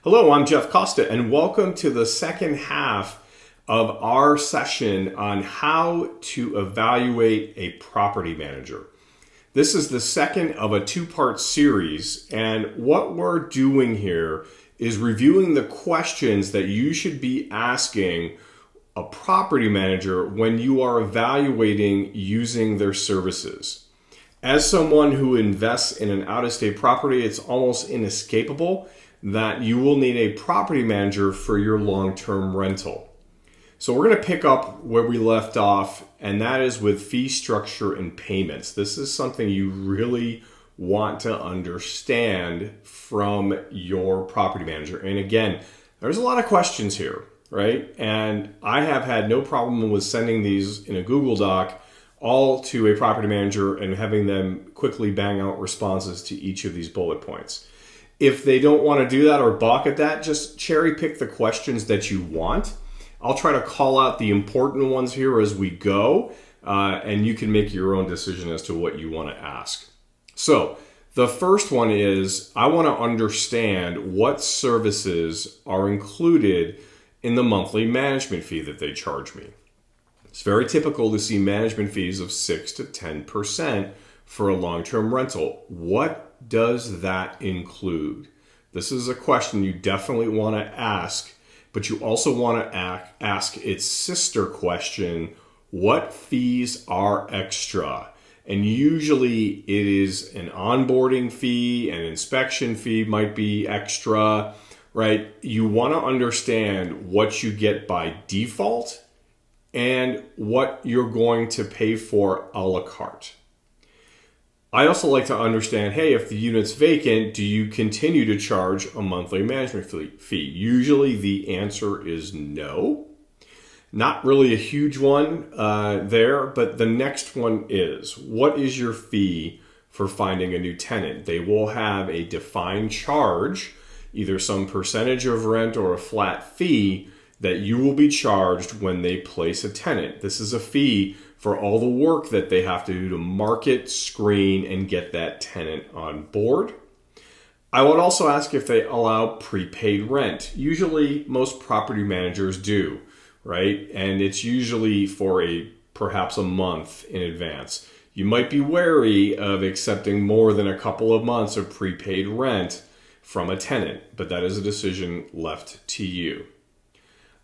Hello, I'm Jeff Costa, and welcome to the second half of our session on how to evaluate a property manager. This is the second of a two-part series, and what we're doing here is reviewing the questions that you should be asking a property manager when you are evaluating using their services. As someone who invests in an out-of-state property, it's almost inescapable that you will need a property manager for your long-term rental. So we're going to pick up where we left off, and that is with fee structure and payments. This is something you really want to understand from your property manager. And again, there's a lot of questions here, right? And I have had no problem with sending these in a Google Doc all to a property manager and having them quickly bang out responses to each of these bullet points. If they don't want to do that or balk at that, just cherry pick the questions that you want. I'll try to call out the important ones here as we go, and you can make your own decision as to what you want to ask. So the first one is, I want to understand what services are included in the monthly management fee that they charge me. It's very typical to see management fees of 6 to 10% for a long-term rental. What does that include? This is a question you definitely want to ask, but you also want to ask its sister question, what fees are extra? And usually it is an onboarding fee, an inspection fee might be extra, right? You want to understand what you get by default and what you're going to pay for a la carte. I also like to understand, hey, if the unit's vacant, do you continue to charge a monthly management fee? Usually the answer is no. Not really a huge one there, but the next one is, what is your fee for finding a new tenant? They will have a defined charge, either some percentage of rent or a flat fee that you will be charged when they place a tenant. This is a fee for all the work that they have to do to market, screen, and get that tenant on board. I would also ask if they allow prepaid rent. Usually most property managers do, right? And it's usually for perhaps a month in advance. You might be wary of accepting more than a couple of months of prepaid rent from a tenant, but that is a decision left to you.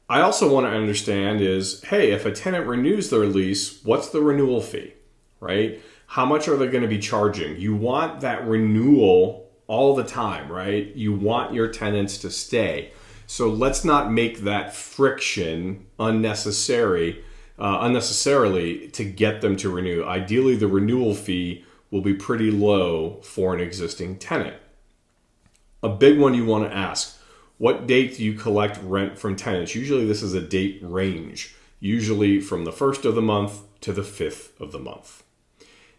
I also want to understand is, hey, if a tenant renews their lease, what's the renewal fee, right? How much are they going to be charging? You want that renewal all the time, right? You want your tenants to stay. So let's not make that friction unnecessarily to get them to renew. Ideally, the renewal fee will be pretty low for an existing tenant. A big one you want to ask, what date do you collect rent from tenants? Usually this is a date range, usually from the 1st of the month to the 5th of the month.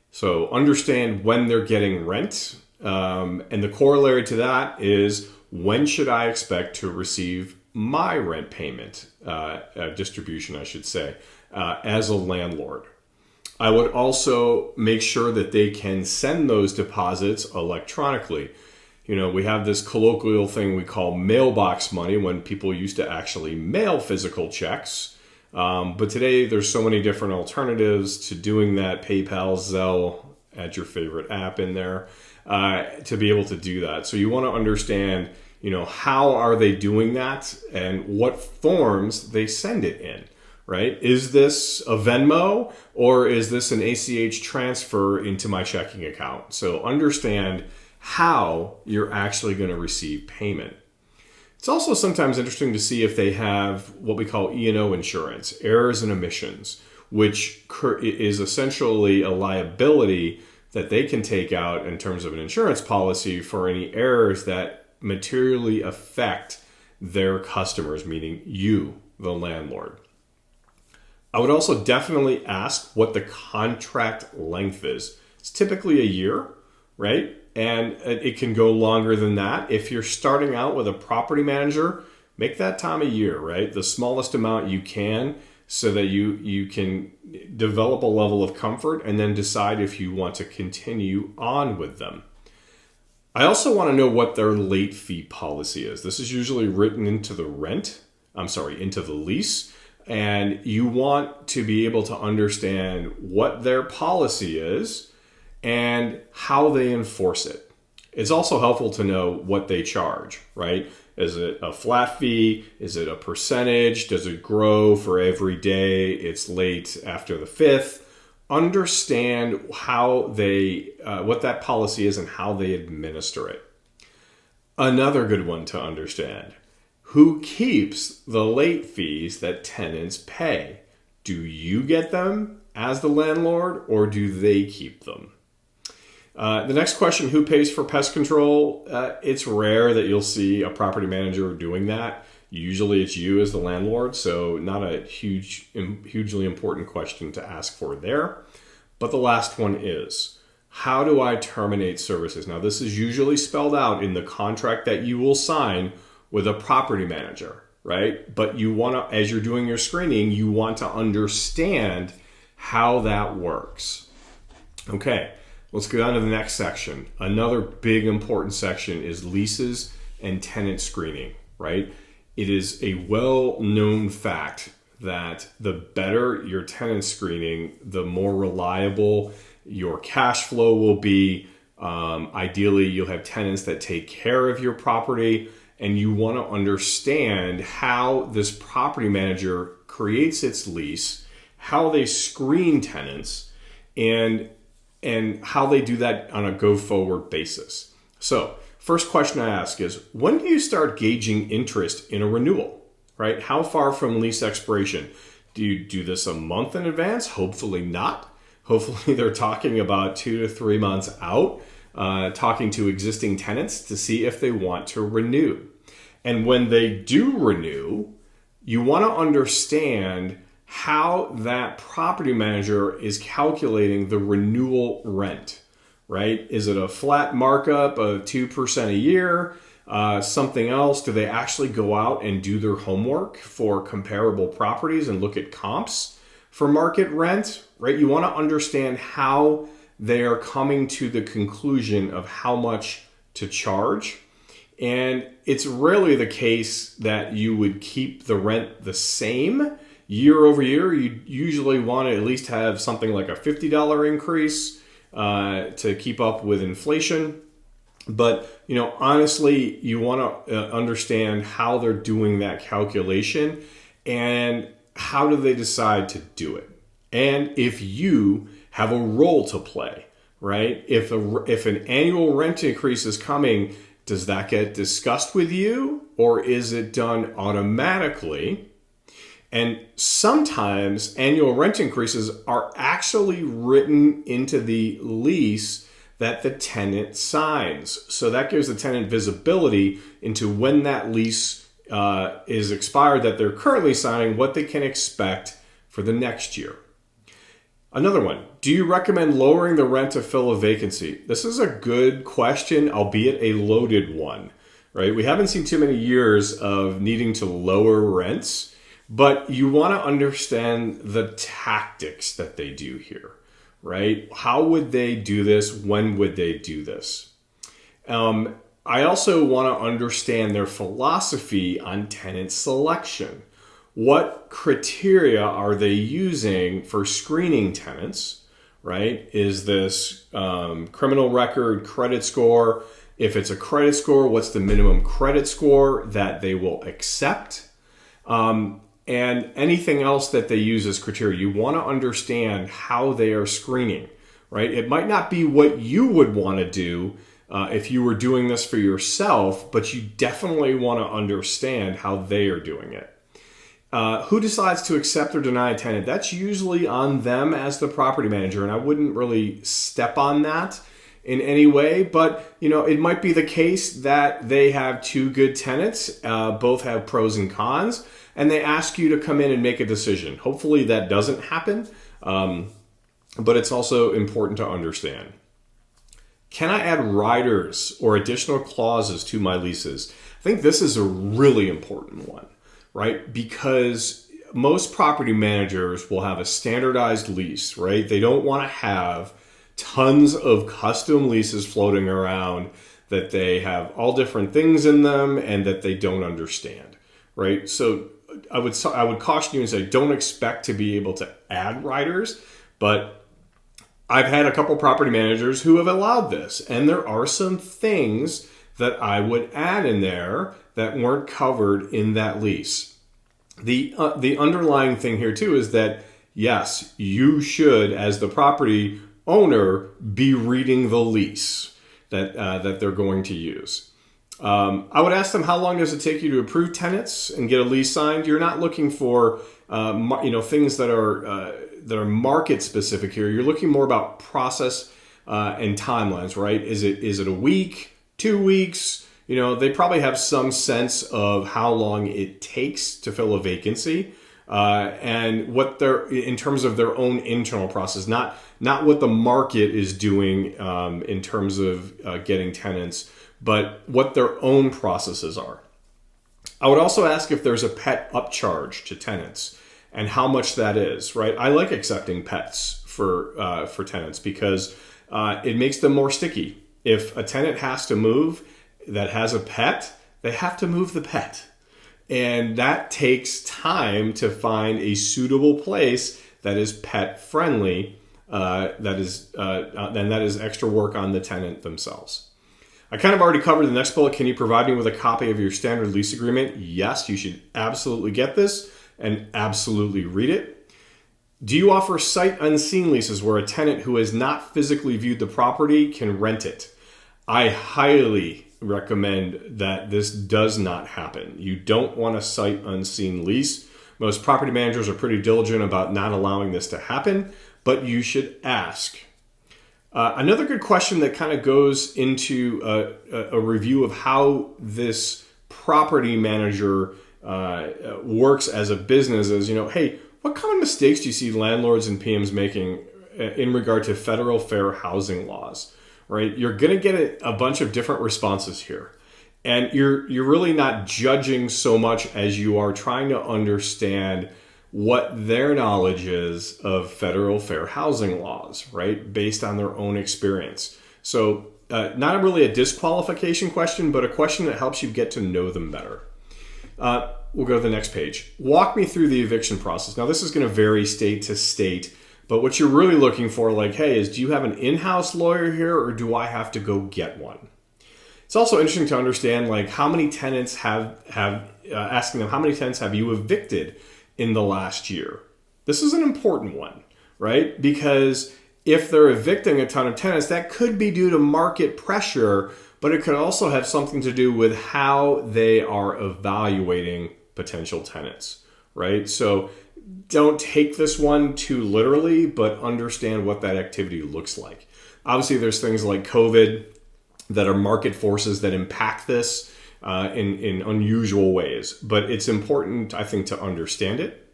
So understand when they're getting rent. And the corollary to that is, when should I expect to receive my rent payment, distribution, I should say, as a landlord? I would also make sure that they can send those deposits electronically. You know, we have this colloquial thing we call mailbox money, when people used to actually mail physical checks. But today there's so many different alternatives to doing that. PayPal, Zelle, add your favorite app in there to be able to do that. So you want to understand, how are they doing that and what forms they send it in, right? Is this a Venmo or is this an ACH transfer into my checking account? So understand how you're actually going to receive payment. It's also sometimes interesting to see if they have what we call E&O insurance, errors and omissions, which is essentially a liability that they can take out in terms of an insurance policy for any errors that materially affect their customers, meaning you, the landlord. I would also definitely ask what the contract length is. It's typically a year, right? And it can go longer than that. If you're starting out with a property manager, make that time a year, right? The smallest amount you can, so that you can develop a level of comfort and then decide if you want to continue on with them. I also want to know what their late fee policy is. This is usually written into the into the lease. And you want to be able to understand what their policy is and how they enforce it. It's also helpful to know what they charge, right? Is it a flat fee? Is it a percentage? Does it grow for every day it's late after the 5th? Understand how what that policy is and how they administer it. Another good one to understand: who keeps the late fees that tenants pay? Do you get them as the landlord, or do they keep them? The next question: who pays for pest control? It's rare that you'll see a property manager doing that. Usually it's you as the landlord, so not a hugely important question to ask for there. But the last one is, how do I terminate services? Now, this is usually spelled out in the contract that you will sign with a property manager, right? But you want to, as you're doing your screening, you want to understand how that works. Okay, let's go on to the next section. Another big important section is leases and tenant screening, right? It is a well-known fact that the better your tenant screening, the more reliable your cash flow will be. Ideally, you'll have tenants that take care of your property, and you want to understand how this property manager creates its lease, how they screen tenants, and how they do that on a go-forward basis. So, first question I ask is, when do you start gauging interest in a renewal, right? How far from lease expiration? Do you do this a month in advance? Hopefully not. Hopefully they're talking about 2 to 3 months out, talking to existing tenants to see if they want to renew. And when they do renew, you want to understand how that property manager is calculating the renewal rent, right? Is it a flat markup of 2% a year? Something else? Do they actually go out and do their homework for comparable properties and look at comps for market rent, right? You want to understand how they are coming to the conclusion of how much to charge. And it's rarely the case that you would keep the rent the same year over year. You usually want to at least have something like a $50 increase to keep up with inflation. But, honestly, you want to understand how they're doing that calculation and how do they decide to do it. And if you have a role to play, right? If an annual rent increase is coming, does that get discussed with you, or is it done automatically? And sometimes annual rent increases are actually written into the lease that the tenant signs. So that gives the tenant visibility into when that lease is expired that they're currently signing, what they can expect for the next year. Another one, do you recommend lowering the rent to fill a vacancy? This is a good question, albeit a loaded one, right? We haven't seen too many years of needing to lower rents, but you want to understand the tactics that they do here, right? How would they do this? When would they do this? I also want to understand their philosophy on tenant selection. What criteria are they using for screening tenants, right? Is this criminal record, credit score? If it's a credit score, what's the minimum credit score that they will accept? And anything else that they use as criteria. You want to understand how they are screening, right? It might not be what you would want to do if you were doing this for yourself, but you definitely want to understand how they are doing it. Who decides to accept or deny a tenant? That's usually on them as the property manager, and I wouldn't really step on that in any way, but it might be the case that they have two good tenants, both have pros and cons, and they ask you to come in and make a decision. Hopefully that doesn't happen, but it's also important to understand. Can I add riders or additional clauses to my leases? I think this is a really important one, right? Because most property managers will have a standardized lease, right? They don't want to have tons of custom leases floating around that they have all different things in them and that they don't understand, right? So I would caution you and say, don't expect to be able to add riders, but I've had a couple property managers who have allowed this, and there are some things that I would add in there that weren't covered in that lease. The underlying thing here too is that yes, you should, as the property owner, be reading the lease that they're going to use. I would ask them, how long does it take you to approve tenants and get a lease signed? You're not looking for things that are market specific here. You're looking more about process and timelines, right? Is it a week, 2 weeks? They probably have some sense of how long it takes to fill a vacancy, and what they're in terms of their own internal process, not what the market is doing in terms of getting tenants, but what their own processes are. I would also ask if there's a pet upcharge to tenants and how much that is, right? I like accepting pets for tenants because it makes them more sticky. If a tenant has to move that has a pet, they have to move the pet. And that takes time to find a suitable place that is pet friendly, and that is extra work on the tenant themselves. I kind of already covered the next bullet. Can you provide me with a copy of your standard lease agreement? Yes, you should absolutely get this and absolutely read it. Do you offer sight unseen leases where a tenant who has not physically viewed the property can rent it? I highly recommend that this does not happen. You don't want a sight unseen lease. Most property managers are pretty diligent about not allowing this to happen, but you should ask. Another good question that kind of goes into a review of how this property manager works as a business is, hey, what common mistakes do you see landlords and PMs making in regard to federal fair housing laws? Right? You're going to get a bunch of different responses here. And you're really not judging so much as you are trying to understand what their knowledge is of federal fair housing laws, right? Based on their own experience. So not really a disqualification question, but a question that helps you get to know them better. We'll go to the next page. Walk me through the eviction process. Now, this is going to vary state to state. But what you're really looking for, is do you have an in-house lawyer here or do I have to go get one? It's also interesting to understand, how many tenants asking them, how many tenants have you evicted in the last year? This is an important one, right? Because if they're evicting a ton of tenants, that could be due to market pressure, but it could also have something to do with how they are evaluating potential tenants, right? So don't take this one too literally, but understand what that activity looks like. Obviously, there's things like COVID that are market forces that impact this in unusual ways, but it's important, I think, to understand it.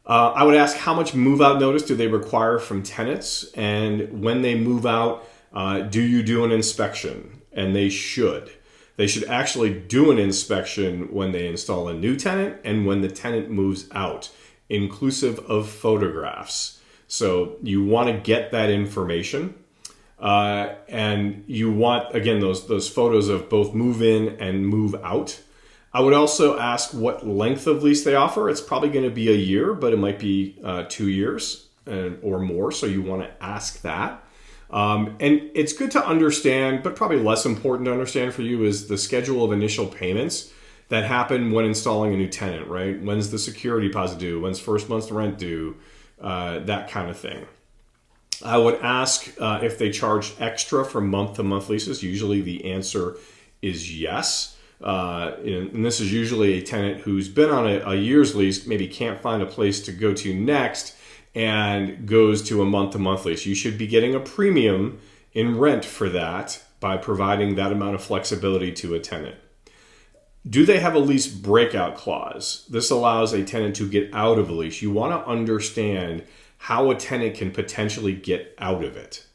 I would ask, how much move-out notice do they require from tenants? And when they move out, do you do an inspection? And they should. They should actually do an inspection when they install a new tenant and when the tenant moves out, inclusive of photographs. So you want to get that information. And you want, again, those photos of both move in and move out. I would also ask what length of lease they offer. It's probably going to be a year, but it might be 2 years or more. So you want to ask that. And it's good to understand, but probably less important to understand for you is the schedule of initial payments that happen when installing a new tenant, right? When's the security deposit due? When's first month's rent due? That kind of thing. I would ask if they charge extra for month-to-month leases. Usually the answer is yes. And this is usually a tenant who's been on a year's lease, maybe can't find a place to go to next, and goes to a month-to-month lease. You should be getting a premium in rent for that by providing that amount of flexibility to a tenant. Do they have a lease breakout clause? This allows a tenant to get out of a lease. You want to understand how a tenant can potentially get out of it.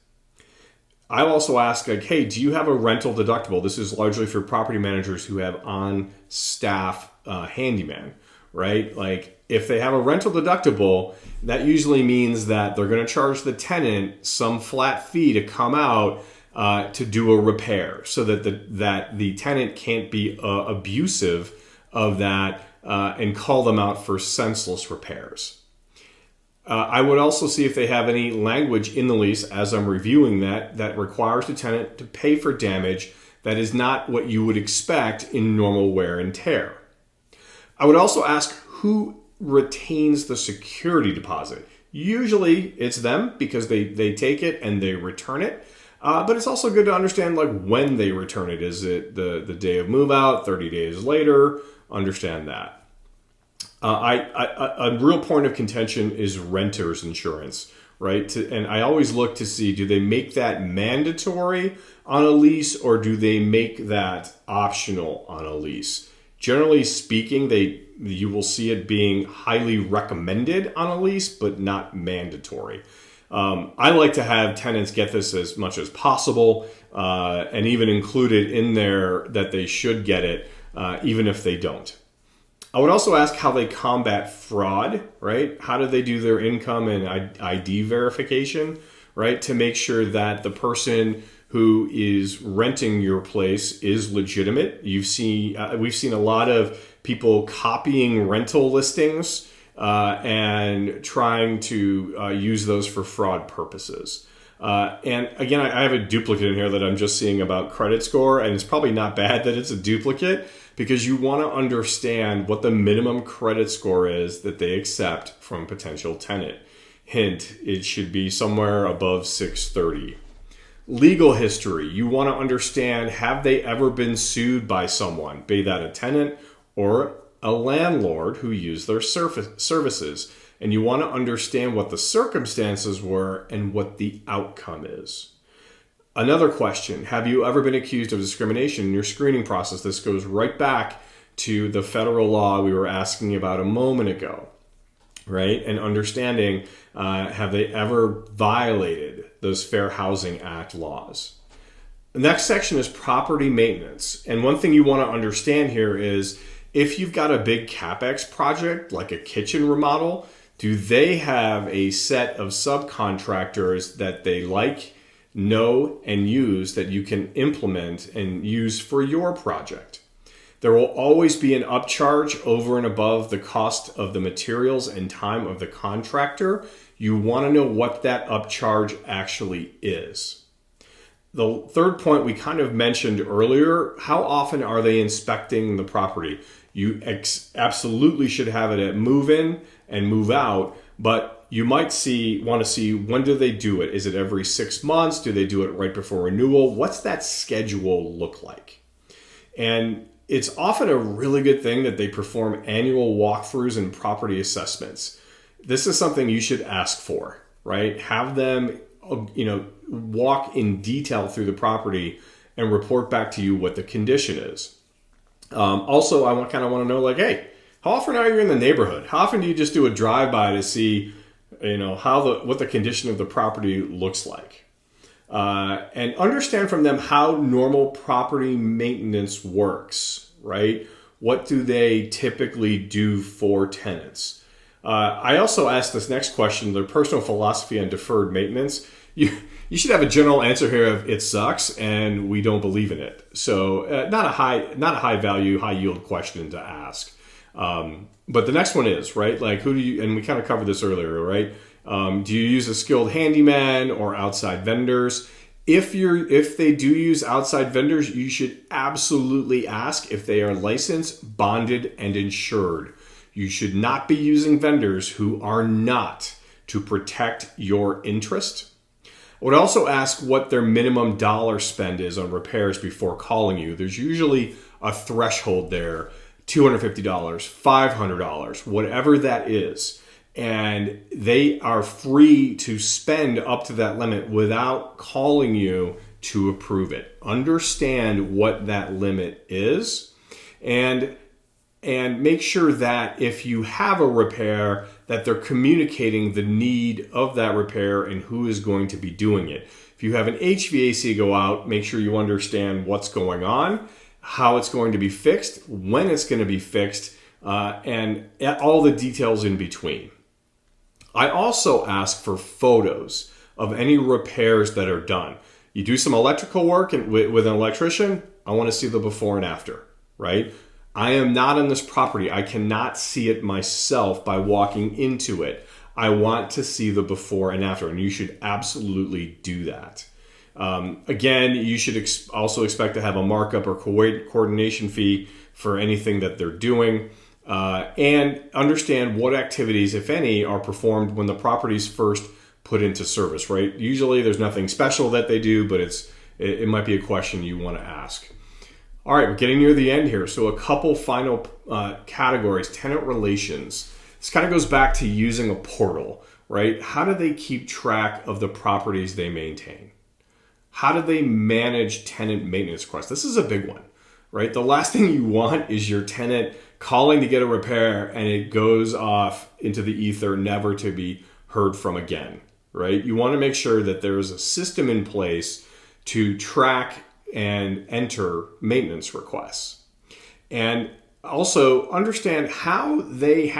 I also ask, hey, do you have a rental deductible? This is largely for property managers who have on-staff handyman, right? If they have a rental deductible, that usually means that they're going to charge the tenant some flat fee to come out to do a repair so that the tenant can't be abusive of that and call them out for senseless repairs. I would also see if they have any language in the lease as I'm reviewing that requires the tenant to pay for damage that is not what you would expect in normal wear and tear. I would also ask who retains the security deposit. Usually it's them because they take it and they return it. But it's also good to understand like when they return it. Is it the day of move out, 30 days later? Understand that. A real point of contention is renter's insurance, right? And I always look to see, do they make that mandatory on a lease or do they make that optional on a lease? Generally speaking, you will see it being highly recommended on a lease, but not mandatory. I like to have tenants get this as much as possible and even include it in there that they should get it, even if they don't. I would also ask how they combat fraud, right? How do they do their income and ID verification, right? To make sure that the person who is renting your place is legitimate. We've seen a lot of people copying rental listings and trying to use those for fraud purposes. And again, I have a duplicate in here that I'm just seeing about credit score, and it's probably not bad that it's a duplicate because you want to understand what the minimum credit score is that they accept from a potential tenant. Hint, it should be somewhere above 630. Legal history, you want to understand, have they ever been sued by someone, be that a tenant or a landlord who used their services? And you want to understand what the circumstances were and what the outcome is. Another question, have you ever been accused of discrimination in your screening process? This goes right back to the federal law we were asking about a moment ago, right? And understanding, have they ever violated those Fair Housing Act laws? The next section is property maintenance. And one thing you want to understand here is if you've got a big CapEx project, like a kitchen remodel, do they have a set of subcontractors that they like, know, and use that you can implement and use for your project? There will always be an upcharge over and above the cost of the materials and time of the contractor. You want to know what that upcharge actually is. The third point we kind of mentioned earlier, how often are they inspecting the property? You absolutely should have it at move-in and move out, but you might want to see when do they do it? Is it every 6 months? Do they do it right before renewal? What's that schedule look like? And it's often a really good thing that they perform annual walkthroughs and property assessments. This is something you should ask for, right? Have them, walk in detail through the property and report back to you what the condition is. Also, I want to know, like, hey, how often are you in the neighborhood? How often do you just do a drive-by to see, what the condition of the property looks like? And understand from them how normal property maintenance works, right? What do they typically do for tenants? I also asked this next question, their personal philosophy on deferred maintenance. You should have a general answer here of it sucks and we don't believe in it. So not a high value, high yield question to ask. But the next one is, right? Like and we kind of covered this earlier, right? Do you use a skilled handyman or outside vendors? If they do use outside vendors, you should absolutely ask if they are licensed, bonded, and insured. You should not be using vendors who are not to protect your interest. I would also ask what their minimum dollar spend is on repairs before calling you. There's usually a threshold there, $250, $500, whatever that is. And they are free to spend up to that limit without calling you to approve it. Understand what that limit is and make sure that if you have a repair, that they're communicating the need of that repair and who is going to be doing it. If you have an HVAC go out, make sure you understand what's going on, how it's going to be fixed, when it's going to be fixed, and all the details in between. I also ask for photos of any repairs that are done. You do some electrical work with an electrician, I want to see the before and after, right? I am not on this property. I cannot see it myself by walking into it. I want to see the before and after, and you should absolutely do that. Again, you should also expect to have a markup or coordination fee for anything that they're doing, and understand what activities, if any, are performed when the property is first put into service, right? Usually there's nothing special that they do, but it might be a question you want to ask. All right, we're getting near the end here. So a couple final categories. Tenant relations. This kind of goes back to using a portal, right? How do they keep track of the properties they maintain? How do they manage tenant maintenance requests? This is a big one, right? The last thing you want is your tenant calling to get a repair and it goes off into the ether, never to be heard from again, right? You want to make sure that there's a system in place to track and enter maintenance requests. And also understand how they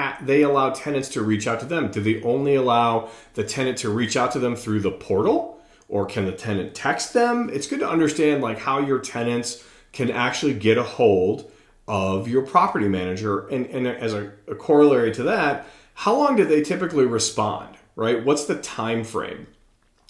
allow tenants to reach out to them. Do they only allow the tenant to reach out to them through the portal, or can the tenant text them? It's good to understand like how your tenants can actually get a hold of your property manager. And as a corollary to that, how long do they typically respond, right? What's the time frame?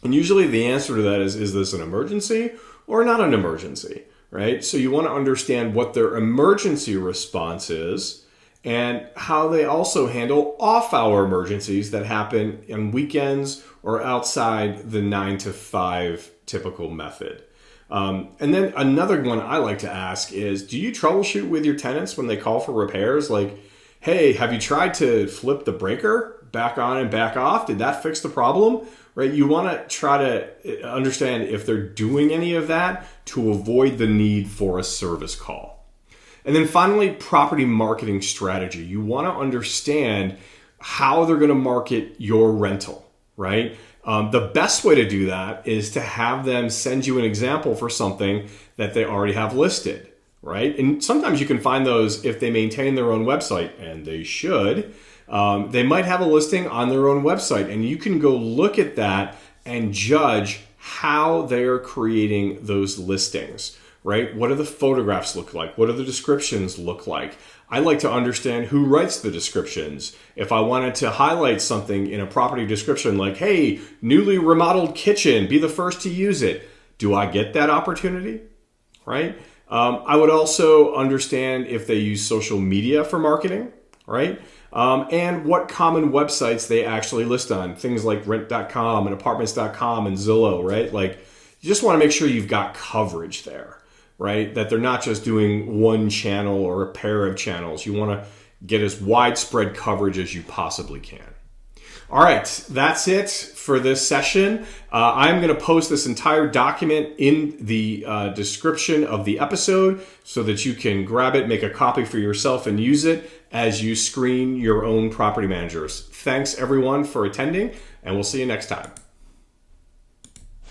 And usually the answer to that is this an emergency or not an emergency, right? So you want to understand what their emergency response is and how they also handle off-hour emergencies that happen on weekends or outside the 9 to 5 typical method. And then another one I like to ask is, do you troubleshoot with your tenants when they call for repairs? Like, hey, have you tried to flip the breaker back on and back off? Did that fix the problem? Right? You want to try to understand if they're doing any of that to avoid the need for a service call. And then finally, property marketing strategy. You want to understand how they're going to market your rental, right? The best way to do that is to have them send you an example for something that they already have listed, right? And sometimes you can find those if they maintain their own website, and they should. They might have a listing on their own website, and you can go look at that and judge how they're creating those listings, right? What do the photographs look like? What do the descriptions look like? I like to understand who writes the descriptions. If I wanted to highlight something in a property description like, hey, newly remodeled kitchen, be the first to use it. Do I get that opportunity, right? I would also understand if they use social media for marketing, right? And what common websites they actually list on. Things like rent.com and apartments.com and Zillow, right? Like, you just want to make sure you've got coverage there, right? That they're not just doing one channel or a pair of channels. You want to get as widespread coverage as you possibly can. All right, that's it for this session. I'm going to post this entire document in the description of the episode so that you can grab it, make a copy for yourself, and use it as you screen your own property managers. Thanks, everyone, for attending, and we'll see you next time.